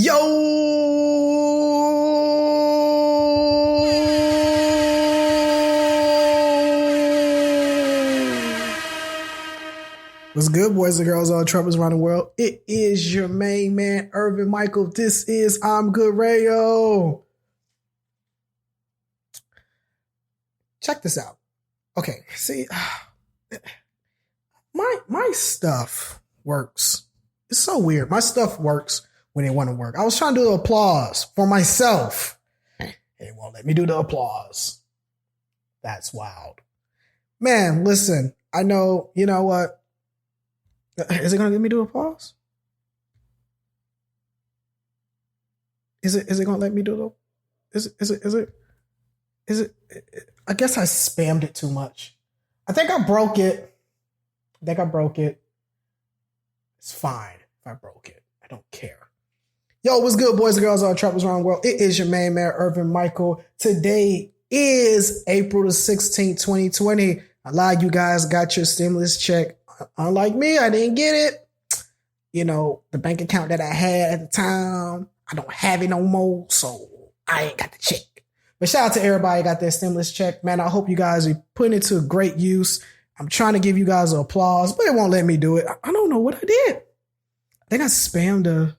Yo! What's good, boys and girls, all troubles around the world? It is your main man, Irvin Michael. This is I'm Good Radio. Check this out. Okay, see, my stuff works. It's so weird. My stuff works when they want to work. I was trying to do the applause for myself. They won't let me do the applause. That's wild. Man, listen, I know, you know what? Is it going to let me do applause? Is it going to let me do the, is it, I guess I spammed it too much. I think I broke it. It's fine if I broke it. I don't care. Yo, what's good, boys and girls, all troubles around the world? It is your main man, Irvin Michael. Today is April the 16th, 2020. A lot of you guys got your stimulus check. Unlike me, I didn't get it. You know, the bank account that I had at the time, I don't have it no more, so I ain't got the check. But shout out to everybody who got their stimulus check. Man, I hope you guys are putting it to great use. I'm trying to give you guys an applause, but it won't let me do it. I don't know what I did. I think I spammed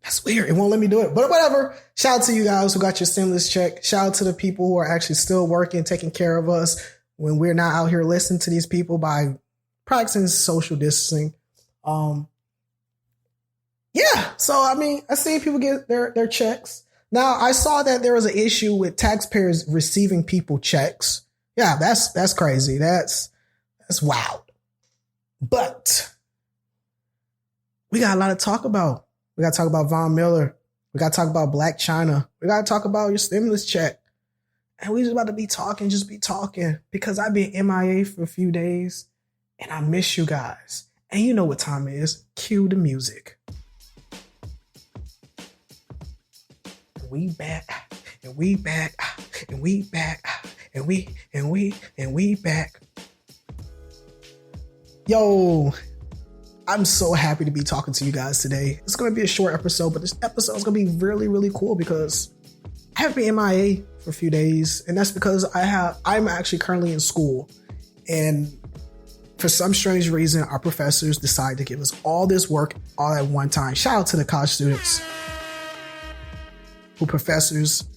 That's weird. It won't let me do it. But whatever. Shout out to you guys who got your stimulus check. Shout out to the people who are actually still working, taking care of us when we're not out here listening to these people by practicing social distancing. Yeah. So, I mean, I see people get their checks. Now, I saw that there was an issue with taxpayers receiving people checks. Yeah, that's crazy. That's wild. But we got a lot to talk about. We got to talk about Von Miller. We got to talk about Blac Chyna. We got to talk about your stimulus check. And we just about to be talking because I've been MIA for a few days and I miss you guys. And you know what time it is. Cue the music. We back and we back and we back and we back. Yo, I'm so happy to be talking to you guys today. It's going to be a short episode, but this episode is going to be really, really cool because I have been MIA for a few days, and that's because I'm actually currently in school, and for some strange reason, our professors decided to give us all this work all at one time. Shout out to the college students who professors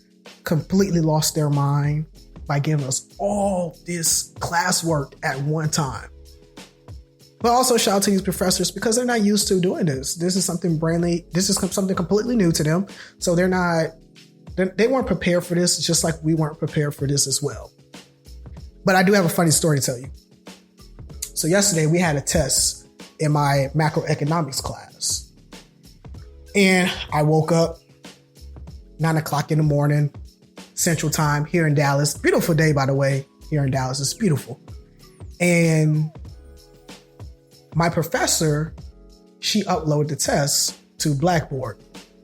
completely lost their mind by giving us all this classwork at one time. But also shout out to these professors because they're not used to doing this. This is something something completely new to them. So they weren't prepared for this, just like we weren't prepared for this as well. But I do have a funny story to tell you. So yesterday we had a test in my macroeconomics class. And I woke up 9 o'clock in the morning, Central Time here in Dallas. Beautiful day, by the way, here in Dallas. It's beautiful. And my professor, she uploaded the test to Blackboard.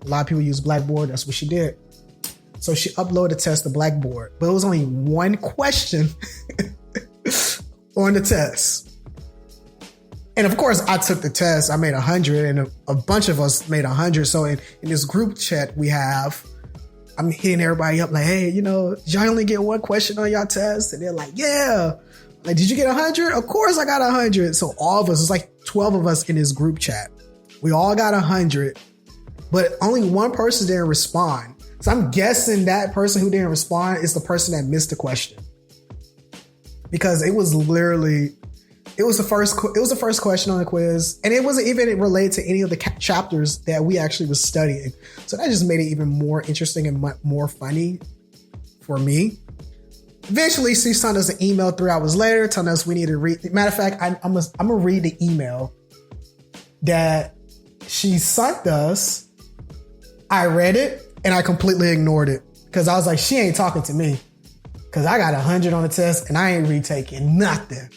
A lot of people use Blackboard. That's what she did. So she uploaded the test to Blackboard, but it was only one question on the test. And of course, I took the test. I made 100 and a bunch of us made 100. So in this group chat we have, I'm hitting everybody up like, hey, you know, did y'all only get one question on y'all test? And they're like, yeah. Like, did you get 100? Of course I got 100. So all of us, it's like 12 of us in this group chat. We all got 100, but only one person didn't respond. So I'm guessing that person who didn't respond is the person that missed the question. Because it was the first question on the quiz, and it wasn't even related to any of the chapters that we actually was studying. So that just made it even more interesting and more funny for me. Eventually, she sent us an email 3 hours later telling us we need to read. Matter of fact, I'm going to read the email that she sent us. I read it and I completely ignored it because I was like, she ain't talking to me because I got 100 on the test and I ain't retaking nothing.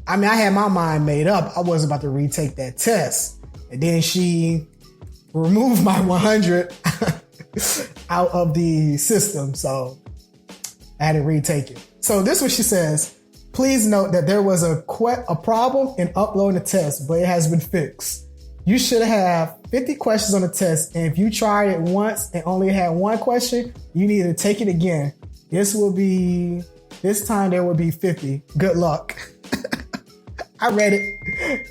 I mean, I had my mind made up. I wasn't about to retake that test. And then she removed my 100 out of the system. So I had to retake it. So this is what she says. Please note that there was a problem in uploading the test, but it has been fixed. You should have 50 questions on the test, and if you tried it once and only had one question, you need to take it again. This time there will be 50. Good luck. I read it,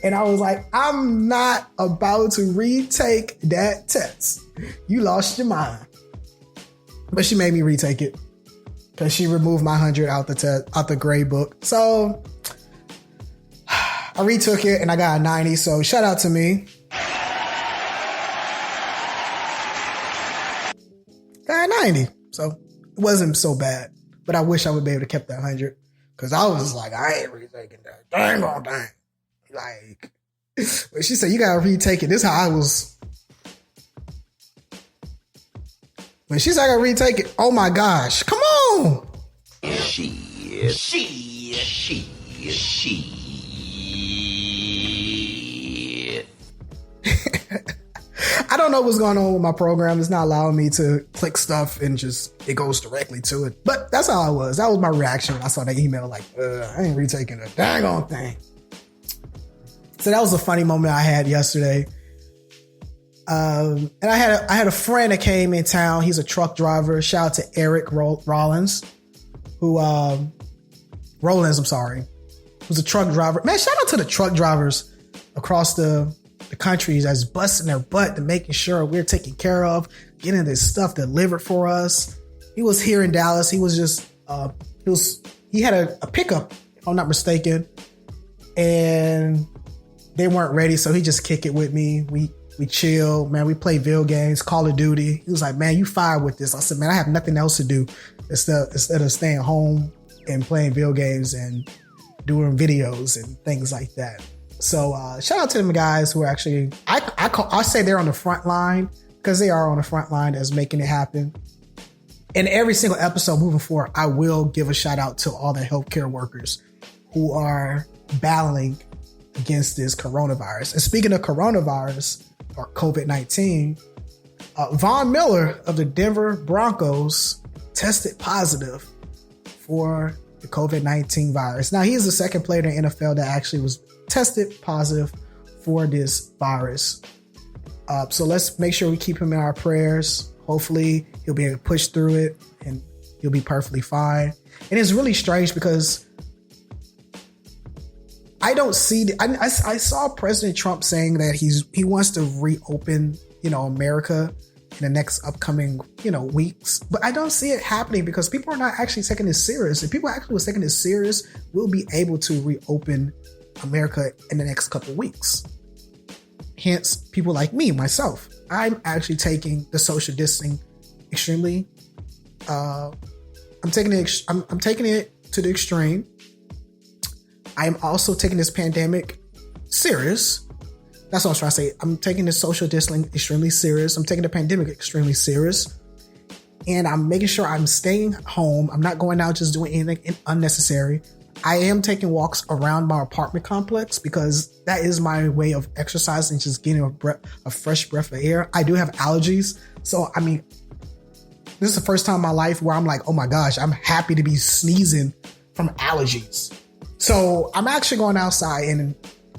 and I was like, I'm not about to retake that test. You lost your mind. But she made me retake it because she removed my 100 out the grade book. So I retook it, and I got a 90. So shout out to me. Got a 90. So it wasn't so bad. But I wish I would be able to keep that 100. Because I was like, I ain't retaking that. Dang on dang. Like, but she said, you got to retake it. This is how I was. When she said I got to retake it, oh my gosh. Come on. Shit. I don't know what's going on with my program. It's not allowing me to click stuff and just, it goes directly to it. But that's how I was. That was my reaction when I saw that email. Like, I ain't retaking a dang on thing. So that was a funny moment I had yesterday. And I had a friend that came in town. He's a truck driver. Shout out to Eric Rollins, who's a truck driver. Man, shout out to the truck drivers across the country that's busting their butt to making sure we're taken care of, getting this stuff delivered for us. He was here in Dallas. He was just, he had a pickup, if I'm not mistaken, and they weren't ready. So he just kicked it with me. We chill, man. We play video games, Call of Duty. He was like, man, you fired with this. I said, man, I have nothing else to do instead of staying home and playing video games and doing videos and things like that. So shout out to them guys who are actually, I say they're on the front line, because they are on the front line that's making it happen. In every single episode moving forward, I will give a shout out to all the healthcare workers who are battling against this coronavirus. And speaking of coronavirus or COVID-19, Von Miller of the Denver Broncos tested positive for the COVID-19 virus. Now, he is the second player in the NFL that actually was tested positive for this virus. So let's make sure we keep him in our prayers. Hopefully he'll be able to push through it and he'll be perfectly fine. And it's really strange because I don't see, I saw President Trump saying that he wants to reopen, America in the next upcoming, weeks. But I don't see it happening because people are not actually taking this serious. If people actually were taking this serious, we'll be able to reopen America in the next couple of weeks. Hence, people like me, myself, I'm actually taking the social distancing extremely. I'm taking it to the extreme. I'm also taking this pandemic serious. That's what I was trying to say. I'm taking this social distancing extremely serious. I'm taking the pandemic extremely serious. And I'm making sure I'm staying home. I'm not going out just doing anything unnecessary. I am taking walks around my apartment complex because that is my way of exercising, just getting a fresh breath of air. I do have allergies. So, I mean, this is the first time in my life where I'm like, oh my gosh, I'm happy to be sneezing from allergies. So I'm actually going outside and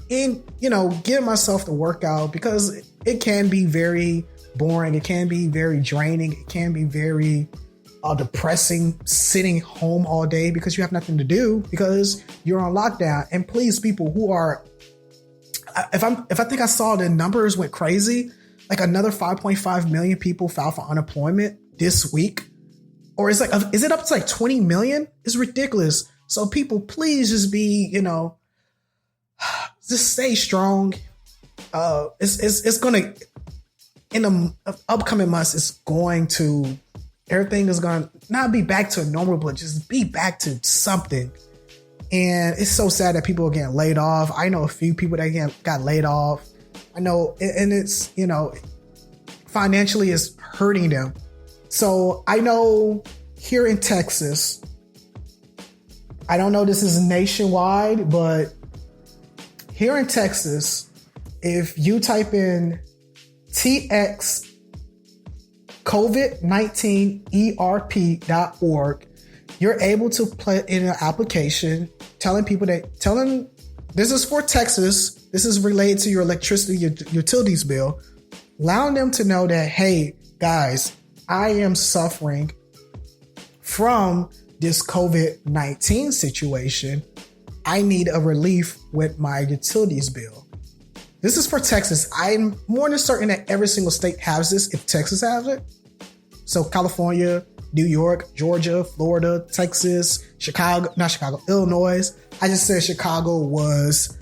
giving myself the workout because it can be very boring. It can be very draining. It can be very depressing sitting home all day because you have nothing to do because you're on lockdown. And please, people who are, if I think I saw the numbers went crazy, like another 5.5 million people filed for unemployment this week, or is it up to like 20 million? It's ridiculous. So people, please just be, just stay strong. It's gonna, in the upcoming months, everything is going to not be back to normal, but just be back to something. And it's so sad that people are getting laid off. I know a few people that got laid off. I know, and it's, financially it's hurting them. So I know here in Texas, I don't know this is nationwide, but here in Texas, if you type in TX COVID-19ERP.org, you're able to put in an application telling this is for Texas. This is related to your electricity, your utilities bill. Allowing them to know that, hey, guys, I am suffering from this COVID-19 situation. I need a relief with my utilities bill. This is for Texas. I'm more than certain that every single state has this if Texas has it. So California, New York, Georgia, Florida, Texas, Illinois. I just said Chicago was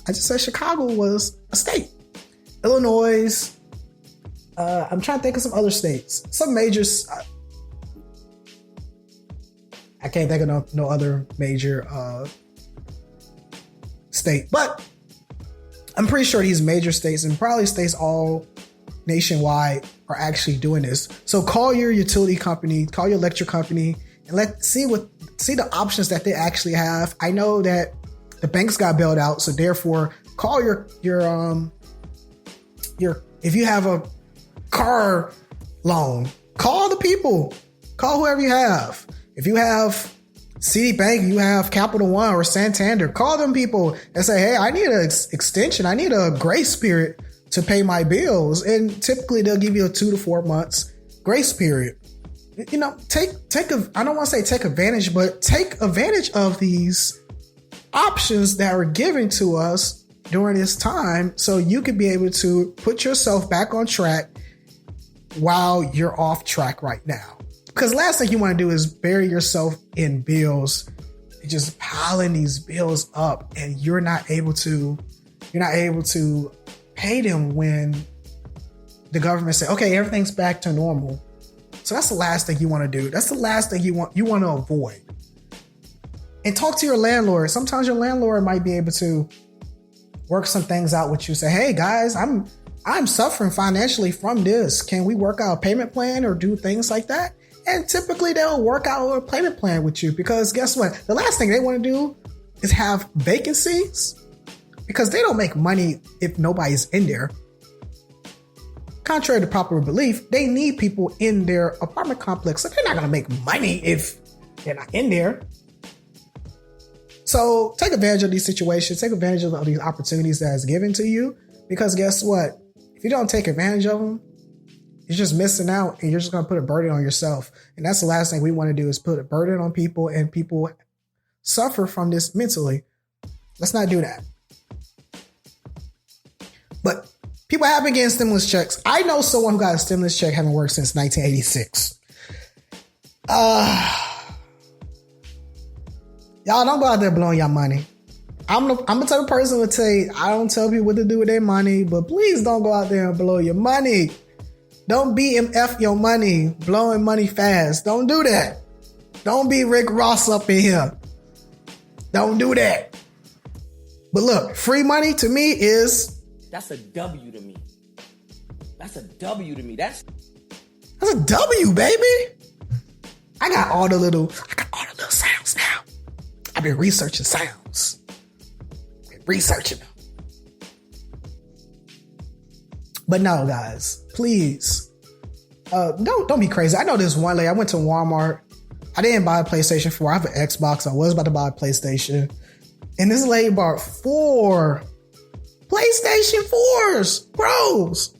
a state. Illinois. I'm trying to think of some other states. Some majors. I can't think of no other major state. But I'm pretty sure these major states and probably states all nationwide are actually doing this. So call your utility company, call your electric company, and see the options that they actually have. I know that the banks got bailed out, so therefore call your if you have a car loan, call the people, call whoever you have. If you have Citibank, you have Capital One or Santander, call them people and say, hey, I need an extension. I need a grace period to pay my bills. And typically they'll give you a 2 to 4 months grace period. You know, I don't want to say take advantage, but take advantage of these options that are given to us during this time so you could be able to put yourself back on track while you're off track right now. Because last thing you want to do is bury yourself in bills, just piling these bills up, and you're not able to pay them when the government say, okay, everything's back to normal. So that's the last thing you want to do. That's the last thing you want to avoid. And talk to your landlord. Sometimes your landlord might be able to work some things out with you. Say, hey guys, I'm suffering financially from this. Can we work out a payment plan or do things like that? And typically they'll work out a payment plan with you, because guess what? The last thing they want to do is have vacancies, because they don't make money if nobody's in there. Contrary to popular belief, they need people in their apartment complex. So they're not going to make money if they're not in there. So take advantage of these situations. Take advantage of these opportunities that is given to you, because guess what? If you don't take advantage of them, you're just missing out, and you're just going to put a burden on yourself. And that's the last thing we want to do, is put a burden on people, and people suffer from this mentally. Let's not do that. But people have been getting stimulus checks. I know someone who got a stimulus check, haven't worked since 1986. Y'all don't go out there blowing your money. I'm the type of person who would say, I don't tell people what to do with their money, but please don't go out there and blow your money. Don't BMF your money, blowing money fast. Don't do that. Don't be Rick Ross up in here. Don't do that. But look, free money to me is... That's a W to me. That's a W to me. That's a W, baby. I got all the little sounds now. I've been researching sounds. Researching them. But no, guys, please, don't be crazy. I know this one lady, I went to Walmart. I didn't buy a PlayStation 4. I have an Xbox. I was about to buy a PlayStation. And this lady bought 4 PlayStation 4s, Pros.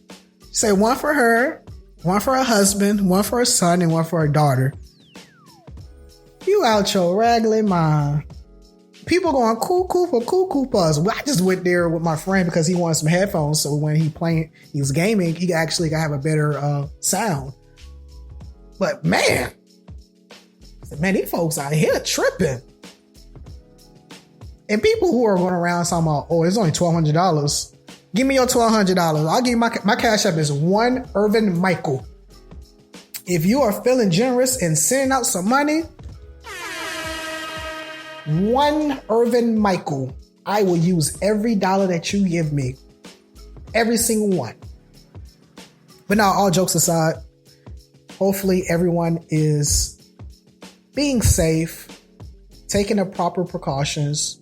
She said one for her, one for her husband, one for her son, and one for her daughter. You out your raggedy mind. People going cuckoo for cuckoo puzzle. Well, I just went there with my friend because he wanted some headphones. So when he was gaming, he actually got to have a better sound. But man, these folks out here tripping. And people who are going around talking about, oh, it's only $1,200. Give me your $1,200. I'll give you my cash app is one Irvin Michael. If you are feeling generous and sending out some money, one Irvin Michael, I will use every dollar that you give me. Every single one. But now, all jokes aside, hopefully everyone is being safe, taking the proper precautions,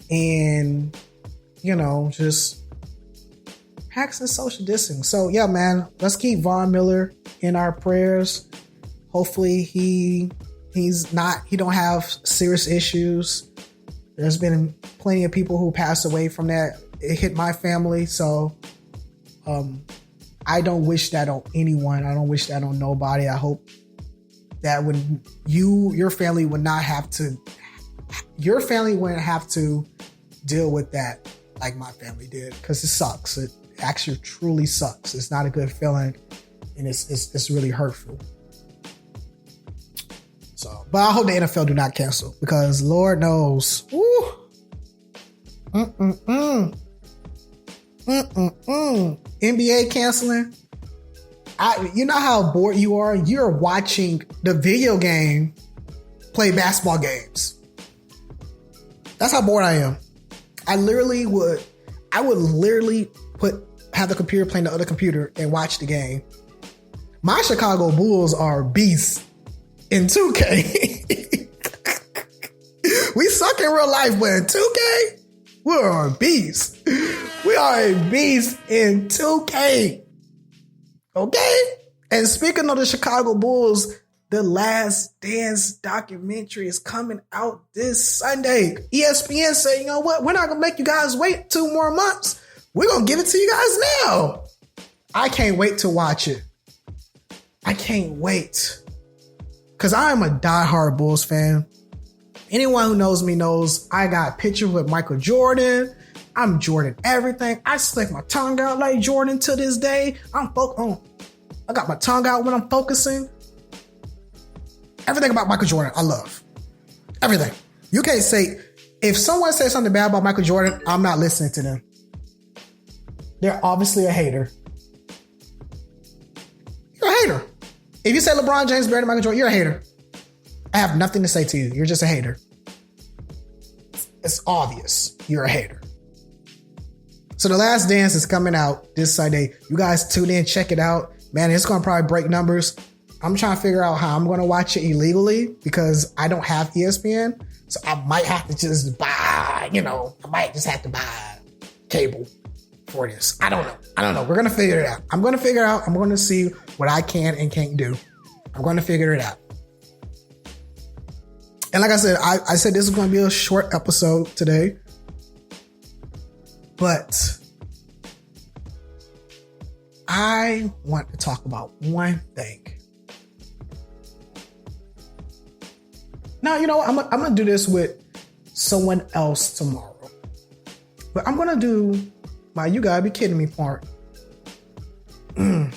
and, just practicing social distancing. So, yeah, man, let's keep Von Miller in our prayers. Hopefully he He don't have serious issues. There's been plenty of people who passed away from that. It hit my family. So I don't wish that on anyone. I don't wish that on nobody. I hope that when your family wouldn't have to deal with that like my family did, because it sucks. It actually truly sucks. It's not a good feeling, and it's really hurtful. So, but I hope the NFL do not cancel, because Lord knows, woo, NBA canceling. You know how bored you are? You're watching the video game play basketball games. That's how bored I am. I would literally have the computer playing the other computer and watch the game. My Chicago Bulls are beasts in 2K. We suck in real life, but in 2K, we are a beast. We are a beast in 2K. Okay? And speaking of the Chicago Bulls, The Last Dance documentary is coming out this Sunday. ESPN said, you know what? We're not going to make you guys wait 2 more months. We're going to give it to you guys now. I can't wait to watch it. I can't wait. Because I am a diehard Bulls fan. Anyone who knows me knows I got pictures with Michael Jordan. I'm Jordan everything. I slick my tongue out like Jordan to this day. I got my tongue out when I'm focusing. Everything about Michael Jordan, I love. Everything. You can't say, if someone says something bad about Michael Jordan, I'm not listening to them. They're obviously a hater. You're a hater. If you say LeBron James better than Michael Jordan, you're a hater. I have nothing to say to you. You're just a hater. It's obvious. You're a hater. So The Last Dance is coming out this Sunday. You guys tune in, check it out. Man, it's going to probably break numbers. I'm trying to figure out how I'm going to watch it illegally because I don't have ESPN. So I might have to just buy, I might just have to buy cable for this. I don't know. We're going to figure it out. I'm going to figure it out. I'm going to see what I can and can't do. I'm going to figure it out. And like I said, I said this is going to be a short episode today. But I want to talk about one thing. Now, you know what? I'm going to do this with someone else tomorrow. But I'm going to do my you gotta be kidding me part. Blac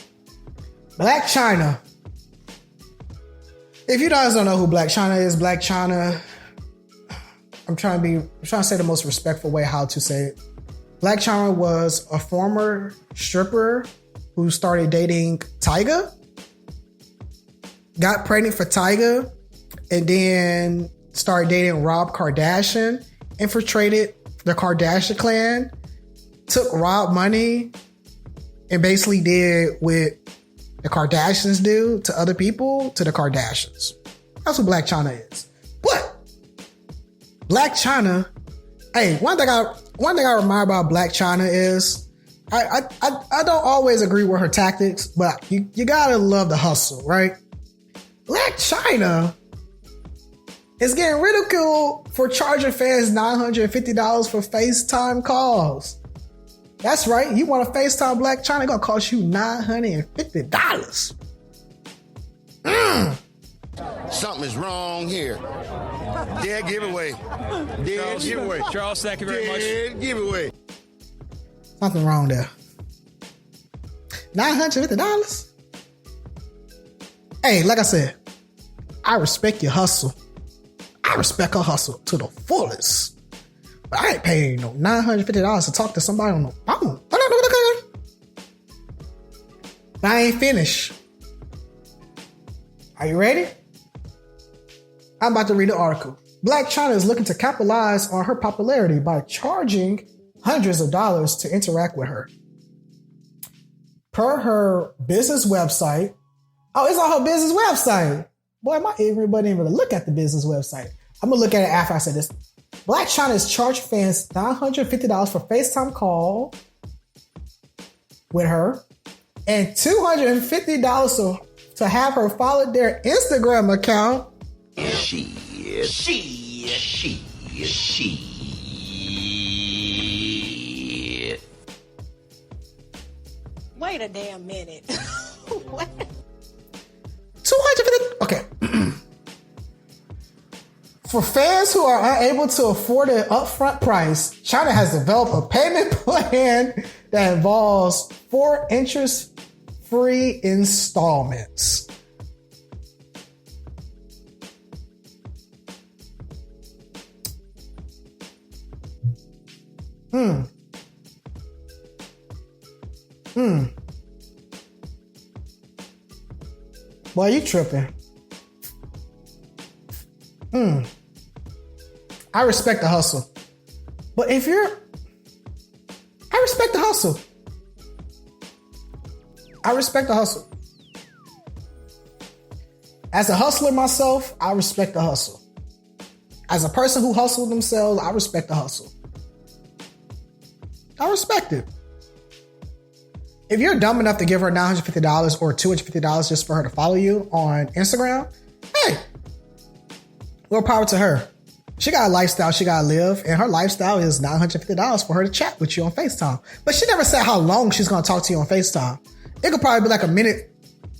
Chyna. If you guys don't know who Blac Chyna is, Blac Chyna, I'm trying to say the most respectful way how to say it. Blac Chyna was a former stripper who started dating Tyga, got pregnant for Tyga, and then started dating Rob Kardashian, infiltrated the Kardashian clan, took Rob money, and basically did what the Kardashians do to other people, to the Kardashians. That's what Blac Chyna is. But Blac Chyna, hey, one thing I admire about Blac Chyna is I don't always agree with her tactics, but you gotta love the hustle, right? Blac Chyna is getting ridiculed for charging fans $950 for FaceTime calls. That's right. You want to FaceTime Blac Chyna, it's gonna cost you $950. Something is wrong here. Dead giveaway. Dead giveaway. Charles, thank you very much. Dead giveaway. Something wrong there. $950? Hey, like I said, I respect your hustle. I respect her hustle to the fullest. But I ain't paying no $950 to talk to somebody on the phone. But I ain't finished. Are you ready? I'm about to read the article. Blac Chyna is looking to capitalize on her popularity by charging hundreds of dollars to interact with her. Per her business website. Oh, it's on her business website. Boy, my ignorant butt didn't really look at the business website. I'm going to look at it after I say this. Blac Chyna is charging fans $950 for FaceTime call with her and $250 to have her follow their Instagram account Wait a damn minute. What? 250. Okay. For fans who are unable to afford an upfront price, Chyna has developed a payment plan that involves 4 interest-free installments. Boy, you tripping. I respect the hustle. But I respect the hustle. I respect the hustle. As a hustler myself, I respect the hustle. As a person who hustled themselves, I respect the hustle. I respect it. If you're dumb enough to give her $950 or $250 just for her to follow you on Instagram, hey, more power to her. She got a lifestyle she got to live, and her lifestyle is $950 for her to chat with you on FaceTime. But she never said how long she's going to talk to you on FaceTime. It could probably be like a minute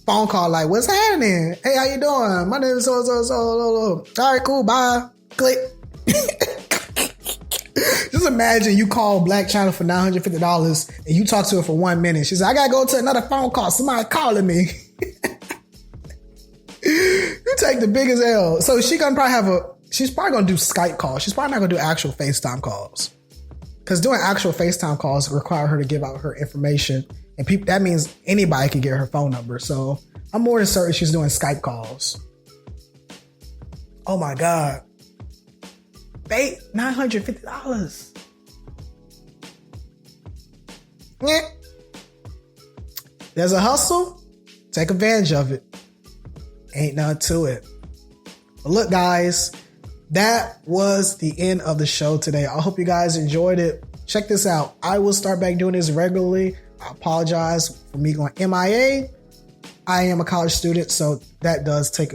phone call, like, what's happening? Hey, how you doing? My name is so. All right, cool, bye. Click. Just imagine you call Blac Chyna for $950 and you talk to her for 1 minute. She's like, I got to go to another phone call. Somebody calling me. You take the biggest L. So she's probably going to do Skype calls. She's probably not going to do actual FaceTime calls. Because doing actual FaceTime calls require her to give out her information. And that means anybody can get her phone number. So I'm more than certain she's doing Skype calls. Oh my God. $950. Yeah. There's a hustle. Take advantage of it. Ain't nothing to it. But look, guys, that was the end of the show today. I hope you guys enjoyed it. Check this out. I will start back doing this regularly. I apologize for me going MIA. I am a college student, so that does take,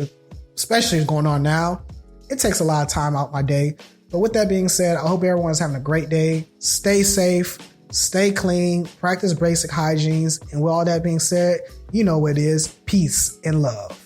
especially going on now, it takes a lot of time out my day. But with that being said, I hope everyone's having a great day. Stay safe, stay clean, practice basic hygienes. And with all that being said, you know what it is. Peace and love.